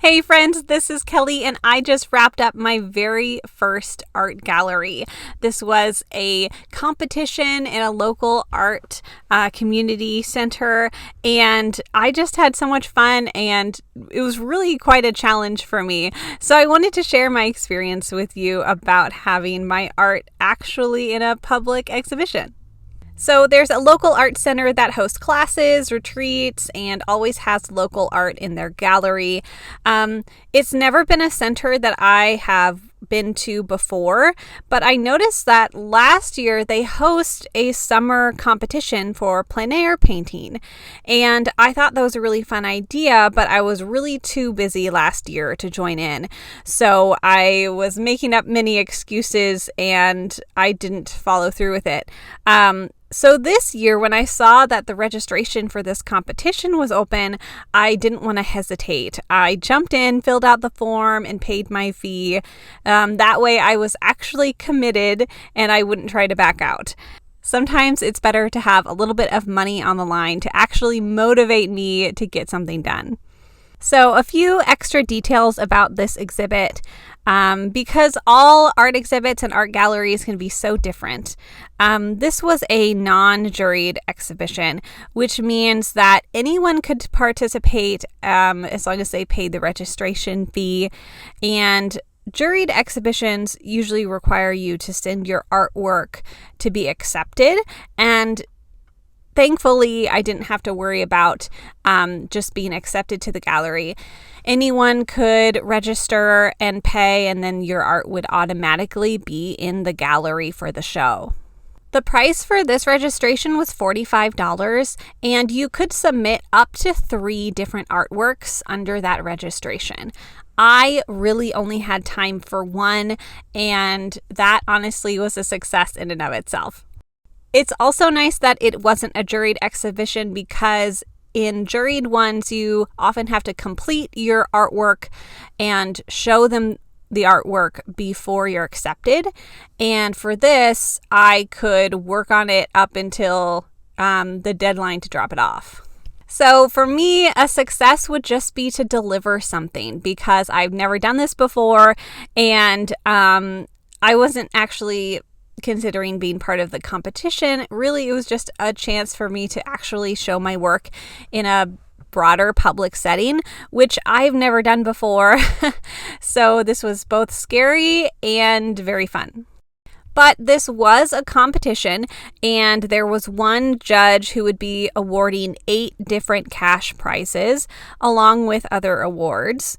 Hey friends, this is Kelly and I just wrapped up my very first art gallery. This was a competition in a local art community center and I just had so much fun and it was really quite a challenge for me. So I wanted to share my experience with you about having my art actually in a public exhibition. So there's a local art center that hosts classes, retreats, and always has local art in their gallery. It's never been a center that I have been to before, but I noticed that last year they host a summer competition for plein air painting. And I thought that was a really fun idea, but I was really too busy last year to join in. So I was making up many excuses and I didn't follow through with it. So this year, when I saw that the registration for this competition was open, I didn't want to hesitate. I jumped in, filled out the form, and paid my fee. That way I was actually committed and I wouldn't try to back out. Sometimes it's better to have a little bit of money on the line to actually motivate me to get something done. So a few extra details about this exhibit, because all art exhibits and art galleries can be so different. This was a non-juried exhibition, which means that anyone could participate as long as they paid the registration fee. And juried exhibitions usually require you to send your artwork to be accepted, and thankfully, I didn't have to worry about just being accepted to the gallery. Anyone could register and pay, and then your art would automatically be in the gallery for the show. The price for this registration was $45, and you could submit up to 3 different artworks under that registration. I really only had time for one, and that honestly was a success in and of itself. It's also nice that it wasn't a juried exhibition because in juried ones, you often have to complete your artwork and show them the artwork before you're accepted. And for this, I could work on it up until the deadline to drop it off. So for me, a success would just be to deliver something because I've never done this before and I wasn't actually considering being part of the competition. Really, it was just a chance for me to actually show my work in a broader public setting, which I've never done before. So this was both scary and very fun. But this was a competition, and there was one judge who would be awarding 8 different cash prizes along with other awards.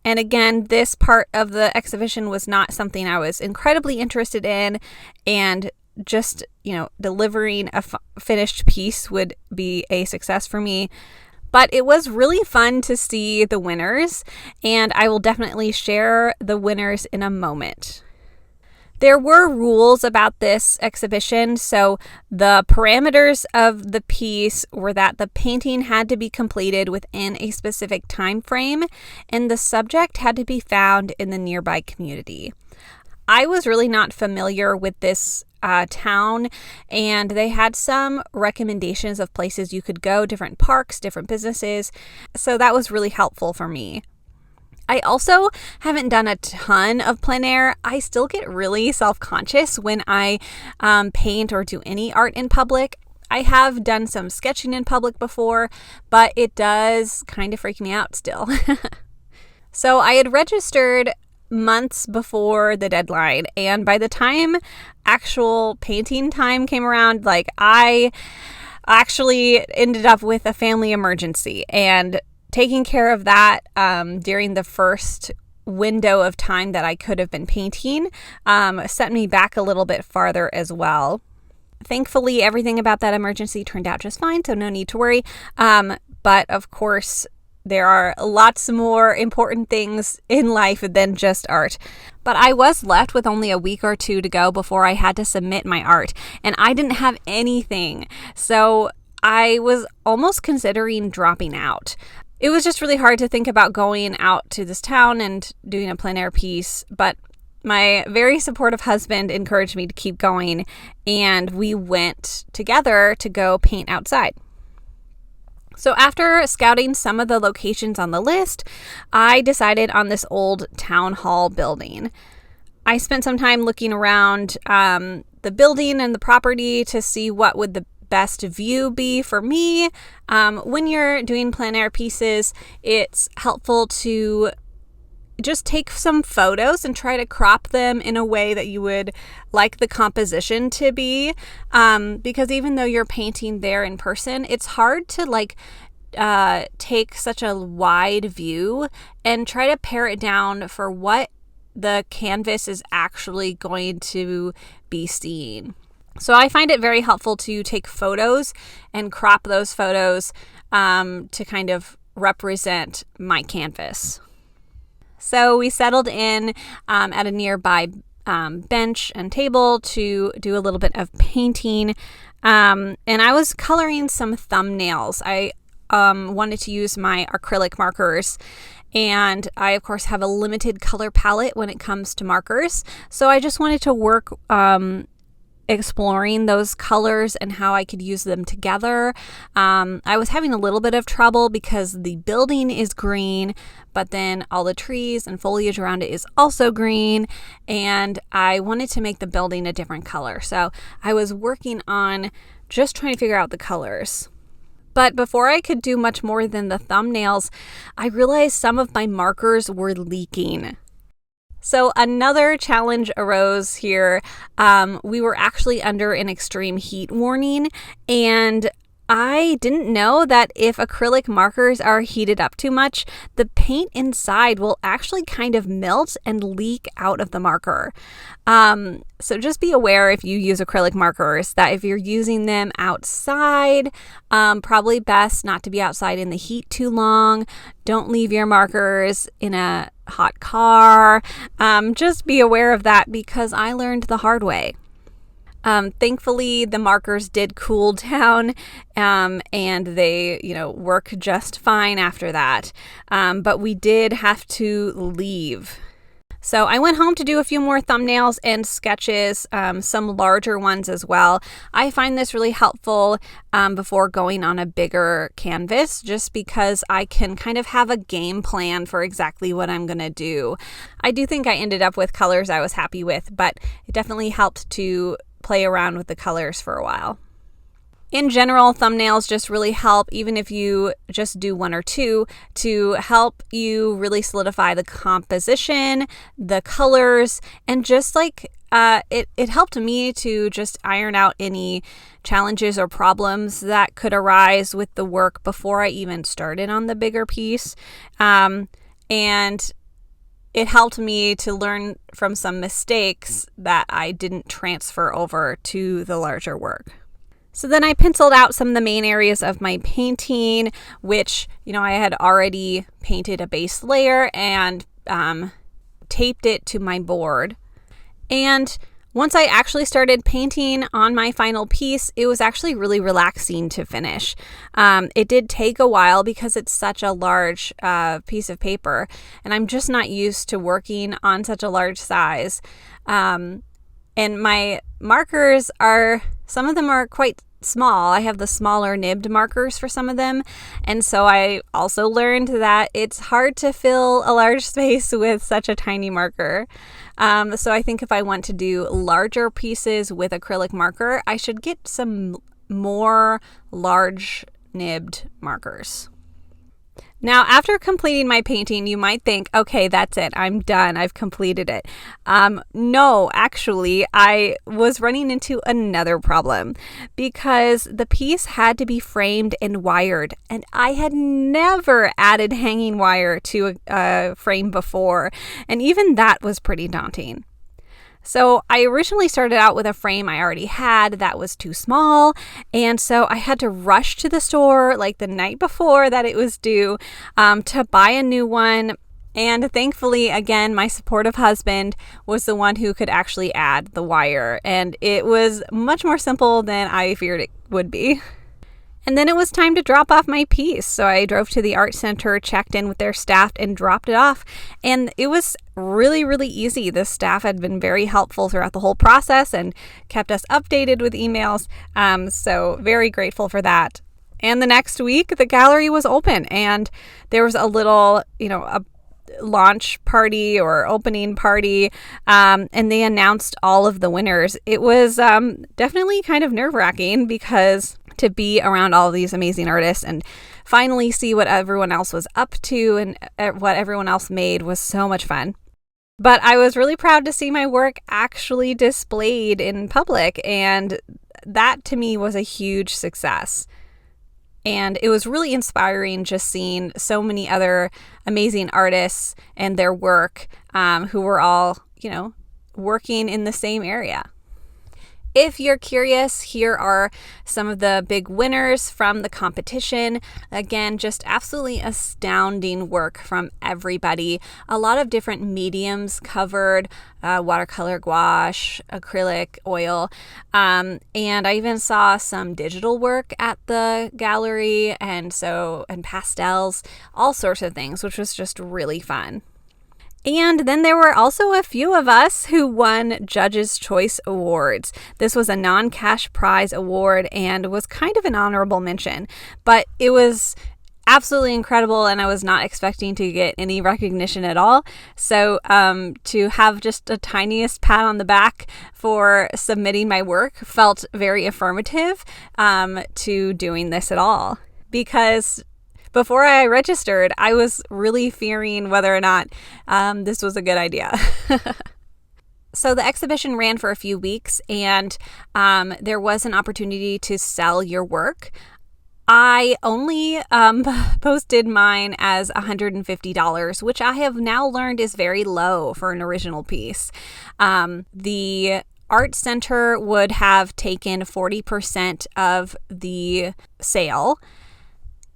And again, this part of the exhibition was not something I was incredibly interested in, and just, delivering a finished piece would be a success for me. But it was really fun to see the winners, and I will definitely share the winners in a moment. There were rules about this exhibition, so the parameters of the piece were that the painting had to be completed within a specific time frame, and the subject had to be found in the nearby community. I was really not familiar with this town, and they had some recommendations of places you could go, different parks, different businesses, so that was really helpful for me. I also haven't done a ton of plein air. I still get really self-conscious when I paint or do any art in public. I have done some sketching in public before, but it does kind of freak me out still. So I had registered months before the deadline, and by the time actual painting time came around, I actually ended up with a family emergency, and taking care of that during the first window of time that I could have been painting set me back a little bit farther as well. Thankfully, everything about that emergency turned out just fine, so no need to worry. But of course, there are lots more important things in life than just art. But I was left with only a week or 2 to go before I had to submit my art, and I didn't have anything. So I was almost considering dropping out. It was just really hard to think about going out to this town and doing a plein air piece, but my very supportive husband encouraged me to keep going, and we went together to go paint outside. So after scouting some of the locations on the list, I decided on this old town hall building. I spent some time looking around the building and the property to see what would the best view be for me. When you're doing plein air pieces, it's helpful to just take some photos and try to crop them in a way that you would like the composition to be. Because even though you're painting there in person, it's hard to take such a wide view and try to pare it down for what the canvas is actually going to be seeing. So I find it very helpful to take photos and crop those photos to kind of represent my canvas. So we settled in at a nearby bench and table to do a little bit of painting. And I was coloring some thumbnails. I wanted to use my acrylic markers. And I, of course, have a limited color palette when it comes to markers. So I just wanted to work exploring those colors and how I could use them together. I was having a little bit of trouble because the building is green, but then all the trees and foliage around it is also green, and I wanted to make the building a different color. So I was working on just trying to figure out the colors. But before I could do much more than the thumbnails, I realized some of my markers were leaking. So another challenge arose here. We were actually under an extreme heat warning, and I didn't know that if acrylic markers are heated up too much, the paint inside will actually kind of melt and leak out of the marker. So just be aware if you use acrylic markers that if you're using them outside, probably best not to be outside in the heat too long. Don't leave your markers in a hot car. Just be aware of that because I learned the hard way. Thankfully, the markers did cool down and they, work just fine after that. But we did have to leave. So I went home to do a few more thumbnails and sketches, some larger ones as well. I find this really helpful before going on a bigger canvas, just because I can kind of have a game plan for exactly what I'm going to do. I do think I ended up with colors I was happy with, but it definitely helped to play around with the colors for a while. In general, thumbnails just really help, even if you just do one or two, to help you really solidify the composition, the colors, and just it helped me to just iron out any challenges or problems that could arise with the work before I even started on the bigger piece. And it helped me to learn from some mistakes that I didn't transfer over to the larger work. So then I penciled out some of the main areas of my painting, which, I had already painted a base layer and taped it to my board. And once I actually started painting on my final piece, it was actually really relaxing to finish. It did take a while because it's such a large piece of paper, and I'm just not used to working on such a large size. And my markers some of them are quite small. I have the smaller nibbed markers for some of them. And so I also learned that it's hard to fill a large space with such a tiny marker. So I think if I want to do larger pieces with acrylic marker, I should get some more large nibbed markers. Now, after completing my painting, you might think, okay, that's it. I'm done. I've completed it. No, actually, I was running into another problem because the piece had to be framed and wired, and I had never added hanging wire to a frame before, and even that was pretty daunting. So I originally started out with a frame I already had that was too small, and so I had to rush to the store like the night before that it was due to buy a new one. And thankfully, again, my supportive husband was the one who could actually add the wire, and it was much more simple than I feared it would be. And then it was time to drop off my piece. So I drove to the art center, checked in with their staff, and dropped it off. And it was really, really easy. The staff had been very helpful throughout the whole process and kept us updated with emails. So very grateful for that. And the next week, the gallery was open, and there was a little, a launch party or opening party, and they announced all of the winners. It was definitely kind of nerve-wracking, because to be around all of these amazing artists and finally see what everyone else was up to and what everyone else made was so much fun. But I was really proud to see my work actually displayed in public, and that to me was a huge success. And it was really inspiring just seeing so many other amazing artists and their work, who were all, working in the same area. If you're curious, here are some of the big winners from the competition. Again, just absolutely astounding work from everybody. A lot of different mediums covered, watercolor, gouache, acrylic, oil. And I even saw some digital work at the gallery, and pastels, all sorts of things, which was just really fun. And then there were also a few of us who won Judges' Choice Awards. This was a non-cash prize award and was kind of an honorable mention, but it was absolutely incredible, and I was not expecting to get any recognition at all. So to have just a tiniest pat on the back for submitting my work felt very affirmative to doing this at all, because before I registered, I was really fearing whether or not this was a good idea. So the exhibition ran for a few weeks, and there was an opportunity to sell your work. I only posted mine as $150, which I have now learned is very low for an original piece. The Art Center would have taken 40% of the sale.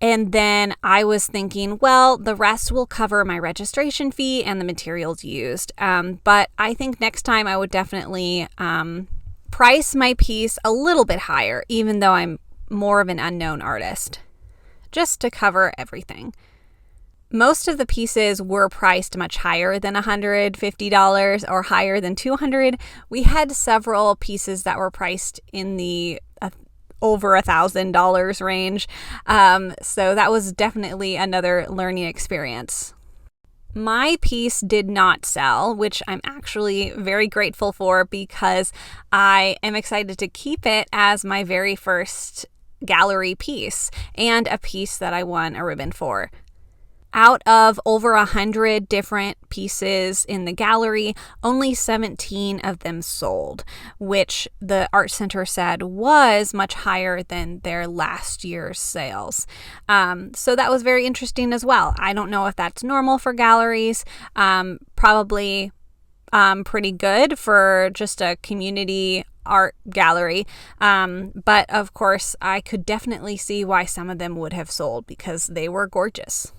And then I was thinking, well, the rest will cover my registration fee and the materials used. But I think next time I would definitely price my piece a little bit higher, even though I'm more of an unknown artist, just to cover everything. Most of the pieces were priced much higher than $150 or higher than $200. We had several pieces that were priced in the over $1,000 range. So that was definitely another learning experience. My piece did not sell, which I'm actually very grateful for, because I am excited to keep it as my very first gallery piece and a piece that I won a ribbon for. Out of over 100 different pieces in the gallery, only 17 of them sold, which the Art Center said was much higher than their last year's sales. So that was very interesting as well. I don't know if that's normal for galleries. Probably pretty good for just a community art gallery. But of course, I could definitely see why some of them would have sold, because they were gorgeous.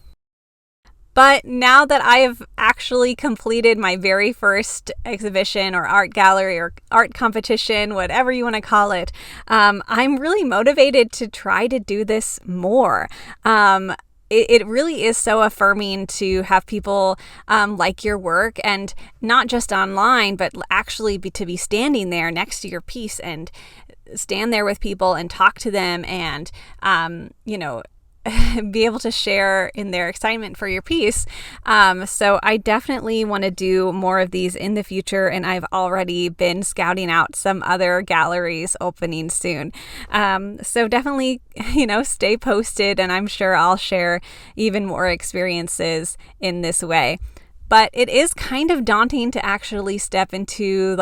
But now that I have actually completed my very first exhibition or art gallery or art competition, whatever you want to call it, I'm really motivated to try to do this more. It really is so affirming to have people like your work, and not just online, but actually to be standing there next to your piece and stand there with people and talk to them and, be able to share in their excitement for your piece. So I definitely want to do more of these in the future, and I've already been scouting out some other galleries opening soon. So definitely, stay posted, and I'm sure I'll share even more experiences in this way. But it is kind of daunting to actually step into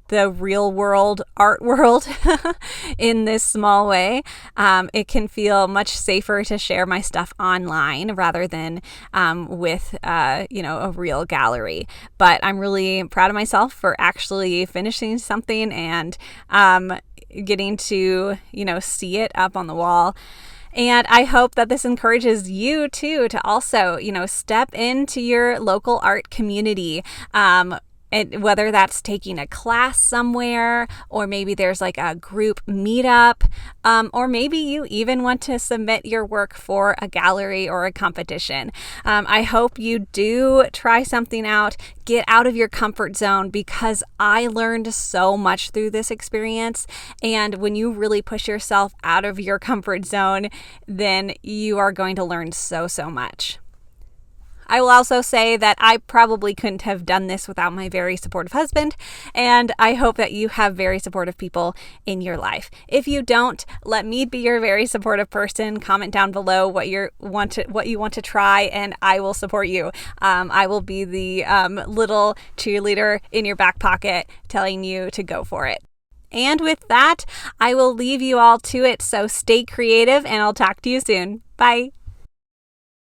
the real world art world in this small way. It can feel much safer to share my stuff online rather than with a real gallery. But I'm really proud of myself for actually finishing something and getting to see it up on the wall. And I hope that this encourages you too to also step into your local art community. And whether that's taking a class somewhere, or maybe there's like a group meetup, or maybe you even want to submit your work for a gallery or a competition. I hope you do try something out, get out of your comfort zone, because I learned so much through this experience. And when you really push yourself out of your comfort zone, then you are going to learn so much. I will also say that I probably couldn't have done this without my very supportive husband, and I hope that you have very supportive people in your life. If you don't, let me be your very supportive person. Comment down below what you want to try, and I will support you. I will be the little cheerleader in your back pocket telling you to go for it. And with that, I will leave you all to it. So stay creative, and I'll talk to you soon. Bye.